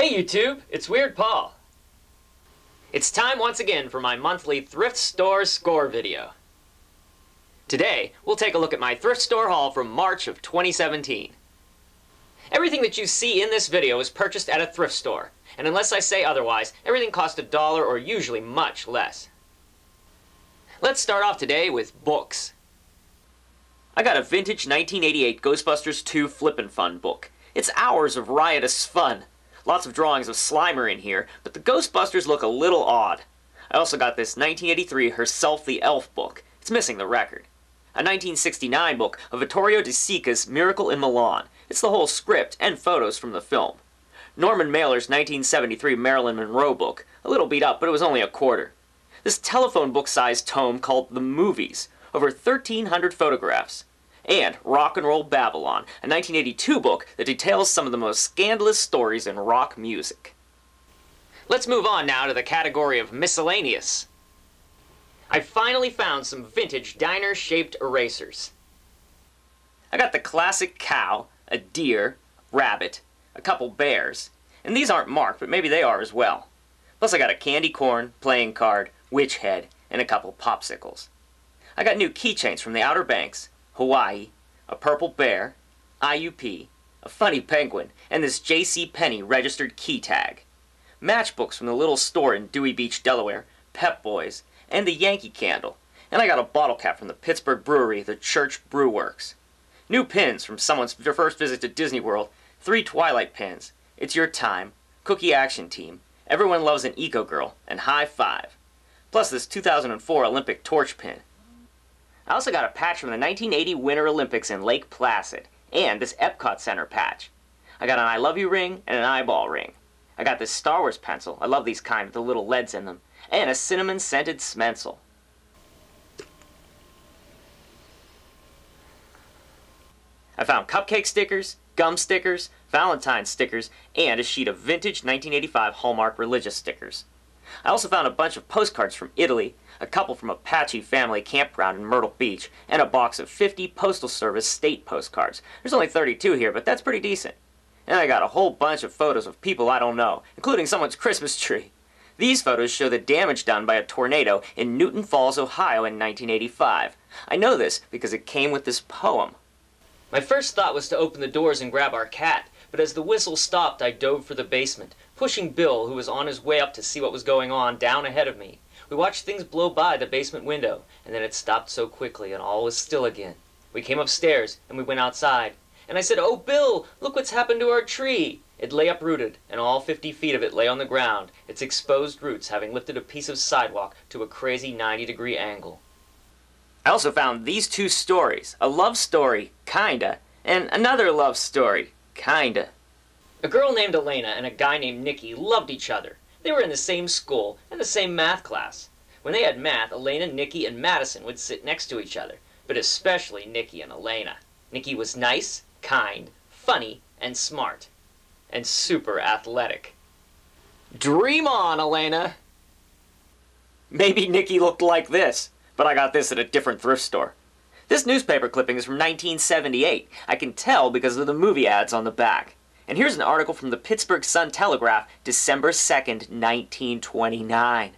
Hey YouTube, it's Weird Paul. It's time once again for my monthly thrift store score video. Today, we'll take a look at my thrift store haul from March of 2017. Everything that you see in this video is purchased at a thrift store, and unless I say otherwise, everything costs $1 or usually much less. Let's start off today with books. I got a vintage 1988 Ghostbusters 2 Flippin' Fun book. It's hours of riotous fun. Lots of drawings of Slimer in here, but the Ghostbusters look a little odd. I also got this 1983 Herself the Elf book. It's missing the record. A 1969 book of Vittorio De Sica's Miracle in Milan. It's the whole script and photos from the film. Norman Mailer's 1973 Marilyn Monroe book. A little beat up, but it was only a quarter. This telephone book-sized tome called The Movies. Over 1,300 photographs. And Rock and Roll Babylon, a 1982 book that details some of the most scandalous stories in rock music. Let's move on now to the category of Miscellaneous. I finally found some vintage diner-shaped erasers. I got the classic cow, a deer, rabbit, a couple bears, and these aren't marked, but maybe they are as well. Plus I got a candy corn, playing card, witch head, and a couple popsicles. I got new keychains from the Outer Banks, Hawaii, a purple bear, IUP, a funny penguin, and this JCPenney registered key tag. Matchbooks from the little store in Dewey Beach, Delaware, Pep Boys, and the Yankee Candle. And I got a bottle cap from the Pittsburgh brewery, the Church Brew Works. New pins from someone's first visit to Disney World, 3 Twilight pins, It's Your Time, Cookie Action Team, Everyone Loves an Eco Girl, and High Five. Plus this 2004 Olympic torch pin. I also got a patch from the 1980 Winter Olympics in Lake Placid, and this Epcot Center patch. I got an I Love You ring and an eyeball ring. I got this Star Wars pencil, I love these kind with the little leads in them, and a cinnamon-scented Smencil. I found cupcake stickers, gum stickers, Valentine's stickers, and a sheet of vintage 1985 Hallmark religious stickers. I also found a bunch of postcards from Italy, a couple from Apache Family Campground in Myrtle Beach, and a box of 50 Postal Service state postcards. There's only 32 here, but that's pretty decent. And I got a whole bunch of photos of people I don't know, including someone's Christmas tree. These photos show the damage done by a tornado in Newton Falls, Ohio in 1985. I know this because it came with this poem. My first thought was to open the doors and grab our cat, but as the whistle stopped I dove for the basement, pushing Bill, who was on his way up to see what was going on, down ahead of me. We watched things blow by the basement window, and then it stopped so quickly and all was still again. We came upstairs, and we went outside. And I said, "Oh, Bill, look what's happened to our tree!" It lay uprooted, and all 50 feet of it lay on the ground, its exposed roots having lifted a piece of sidewalk to a crazy 90-degree angle. I also found these 2 stories, a love story, kinda, and another love story, kinda. A girl named Elena and a guy named Nikki loved each other. They were in the same school and the same math class. When they had math, Elena, Nikki, and Madison would sit next to each other, but especially Nikki and Elena. Nikki was nice, kind, funny, and smart. And super athletic. Dream on, Elena! Maybe Nikki looked like this, but I got this at a different thrift store. This newspaper clipping is from 1978. I can tell because of the movie ads on the back. And here's an article from the Pittsburgh Sun-Telegraph, December 2nd, 1929.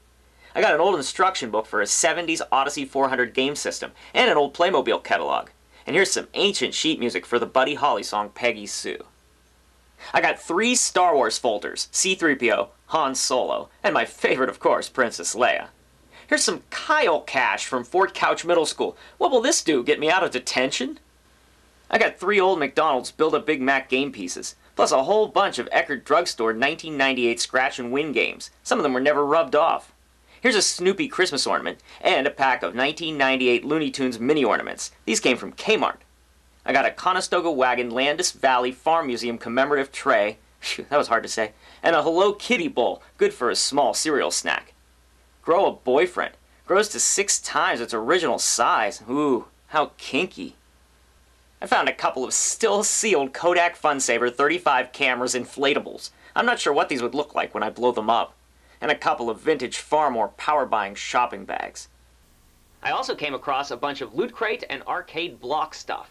I got an old instruction book for a 70s Odyssey 400 game system, and an old Playmobil catalog. And here's some ancient sheet music for the Buddy Holly song Peggy Sue. I got 3 Star Wars folders, C-3PO, Han Solo, and my favorite, of course, Princess Leia. Here's some Kyle cash from Fort Couch Middle School. What will this do, get me out of detention? I got 3 old McDonald's Build-A-Big Mac game pieces, plus a whole bunch of Eckerd Drugstore 1998 scratch and win games. Some of them were never rubbed off. Here's a Snoopy Christmas ornament, and a pack of 1998 Looney Tunes mini ornaments. These came from Kmart. I got a Conestoga Wagon Landis Valley Farm Museum commemorative tray, phew, that was hard to say, and a Hello Kitty bowl, good for a small cereal snack. Grow a boyfriend. Grows to 6 times its original size. Ooh, how kinky. I found a couple of still-sealed Kodak Funsaver 35 cameras inflatables. I'm not sure what these would look like when I blow them up. And a couple of vintage Farmore power-buying shopping bags. I also came across a bunch of Loot Crate and arcade block stuff.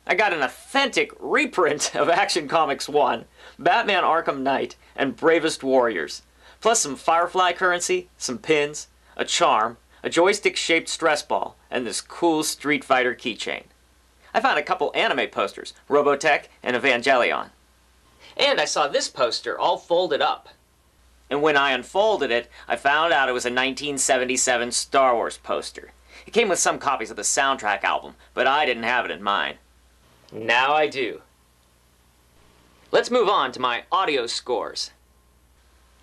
I got an authentic reprint of Action Comics 1, Batman Arkham Knight, and Bravest Warriors, plus some Firefly currency, some pins, a charm, a joystick-shaped stress ball, and this cool Street Fighter keychain. I found a couple anime posters, Robotech and Evangelion. And I saw this poster all folded up. And when I unfolded it, I found out it was a 1977 Star Wars poster. It came with some copies of the soundtrack album, but I didn't have it in mine. Now I do. Let's move on to my audio scores.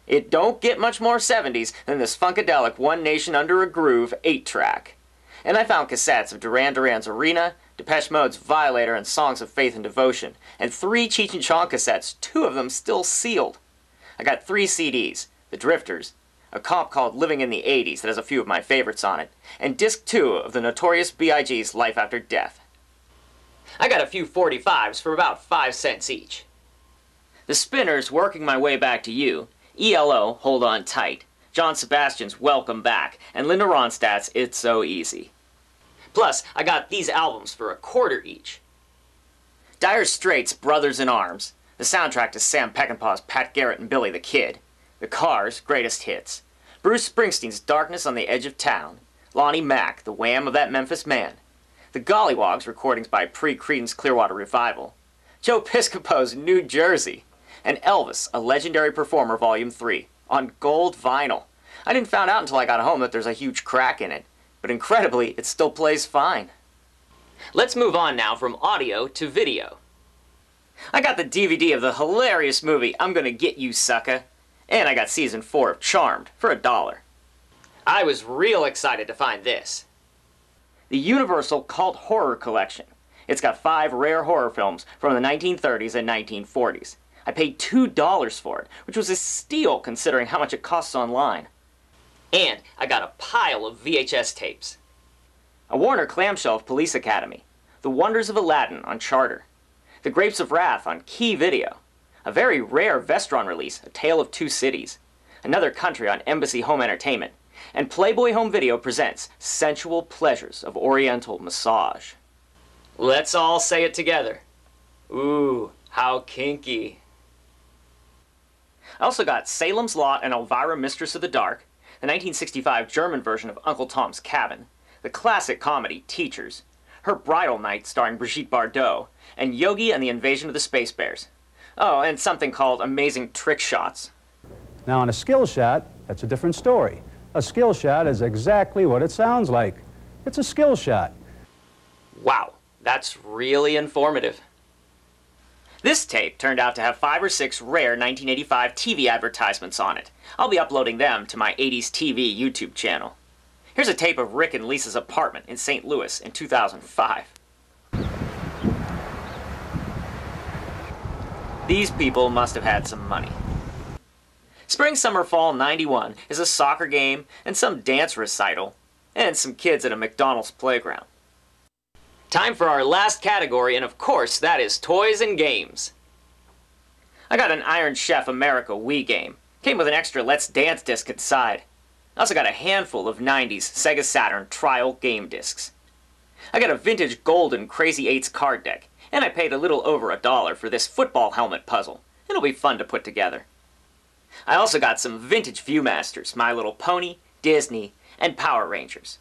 It don't get much more 70s than this funkadelic One Nation Under a Groove 8-track. And I found cassettes of Duran Duran's Arena, Depeche Mode's Violator, and Songs of Faith and Devotion, and 3 Cheech and Chong cassettes, 2 of them still sealed. I got 3 CDs, The Drifters, a comp called Living in the 80s that has a few of my favorites on it, and disc 2 of the Notorious B.I.G.'s Life After Death. I got a few 45s for about 5 cents each. The Spinners, Working My Way Back to You, ELO, Hold On Tight, John Sebastian's Welcome Back, and Linda Ronstadt's It's So Easy. Plus, I got these albums for $0.25 each. Dire Straits' Brothers in Arms, the soundtrack to Sam Peckinpah's Pat Garrett and Billy the Kid, The Cars' Greatest Hits, Bruce Springsteen's Darkness on the Edge of Town, Lonnie Mack, The Wham of That Memphis Man, The Gollywogs, recordings by pre-Creedence Clearwater Revival, Joe Piscopo's New Jersey, and Elvis, A Legendary Performer Volume 3, on gold vinyl. I didn't find out until I got home that there's a huge crack in it, but incredibly, it still plays fine. Let's move on now from audio to video. I got the DVD of the hilarious movie I'm Gonna Get You, Sucka, and I got Season 4 of Charmed for $1. I was real excited to find this. The Universal Cult Horror Collection. It's got 5 rare horror films from the 1930s and 1940s. I paid $2 for it, which was a steal considering how much it costs online. And I got a pile of VHS tapes. A Warner clamshell of Police Academy, The Wonders of Aladdin on Charter, The Grapes of Wrath on Key Video, a very rare Vestron release, A Tale of Two Cities, Another Country on Embassy Home Entertainment, and Playboy Home Video presents Sensual Pleasures of Oriental Massage. Let's all say it together. Ooh, how kinky. I also got Salem's Lot and Elvira, Mistress of the Dark, the 1965 German version of Uncle Tom's Cabin, the classic comedy Teachers, Her Bridal Night starring Brigitte Bardot, and Yogi and the Invasion of the Space Bears. Oh, and something called Amazing Trick Shots. Now on a skill shot, that's a different story. A skill shot is exactly what it sounds like. It's a skill shot. Wow, that's really informative. This tape turned out to have 5 or 6 rare 1985 TV advertisements on it. I'll be uploading them to my 80s TV YouTube channel. Here's a tape of Rick and Lisa's apartment in St. Louis in 2005. These people must have had some money. Spring, Summer, Fall 91 is a soccer game and some dance recital, and some kids at a McDonald's playground. Time for our last category, and of course, that is toys and games. I got an Iron Chef America Wii game. Came with an extra Let's Dance disc inside. I also got a handful of 90s Sega Saturn trial game discs. I got a vintage golden Crazy 8's card deck, and I paid a little over $1 for this football helmet puzzle. It'll be fun to put together. I also got some vintage Viewmasters, My Little Pony, Disney, and Power Rangers.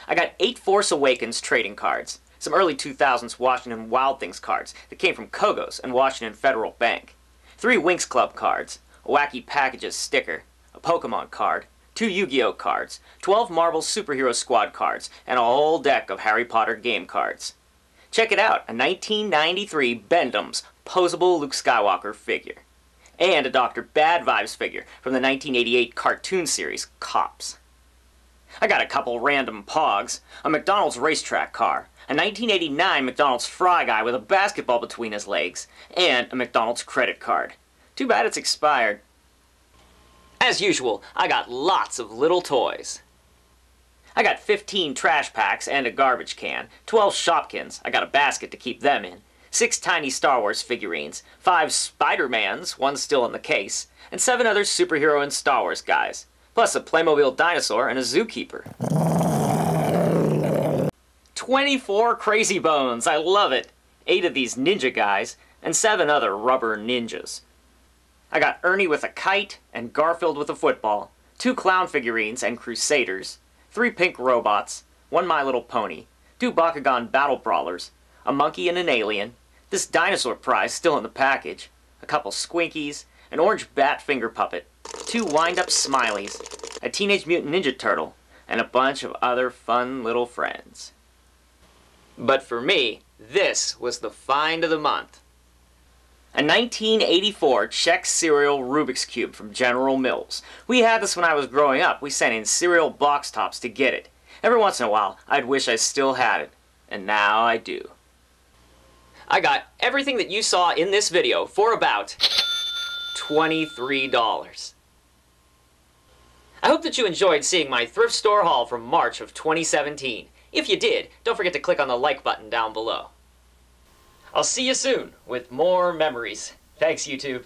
I got 8 Force Awakens trading cards, some early 2000s Washington Wild Things cards that came from Kogo's and Washington Federal Bank, 3 Winx Club cards, a Wacky Packages sticker, a Pokemon card, 2 Yu-Gi-Oh cards, 12 Marvel Superhero Squad cards, and a whole deck of Harry Potter game cards. Check it out, a 1993 Bendham's posable Luke Skywalker figure, and a Dr. Bad Vibes figure from the 1988 cartoon series Cops. I got a couple random Pogs, a McDonald's racetrack car, a 1989 McDonald's Fry Guy with a basketball between his legs, and a McDonald's credit card. Too bad it's expired. As usual, I got lots of little toys. I got 15 trash packs and a garbage can, 12 Shopkins, I got a basket to keep them in, 6 tiny Star Wars figurines, 5 Spider-Mans, one still in the case, and 7 other superhero and Star Wars guys, plus a Playmobil dinosaur and a zookeeper. 24 Crazy Bones, I love it! 8 of these ninja guys, and 7 other rubber ninjas. I got Ernie with a kite and Garfield with a football, 2 clown figurines and crusaders, 3 pink robots, 1 My Little Pony, 2 Bakugan battle brawlers, a monkey and an alien, this dinosaur prize still in the package, a couple squinkies, an orange bat finger puppet, 2 wind-up smileys, a Teenage Mutant Ninja Turtle, and a bunch of other fun little friends. But for me, this was the find of the month. A 1984 Czech cereal Rubik's Cube from General Mills. We had this when I was growing up. We sent in cereal box tops to get it. Every once in a while, I'd wish I still had it. And now I do. I got everything that you saw in this video for about $23. I hope that you enjoyed seeing my thrift store haul from March of 2017. If you did, don't forget to click on the like button down below. I'll see you soon with more memories. Thanks, YouTube.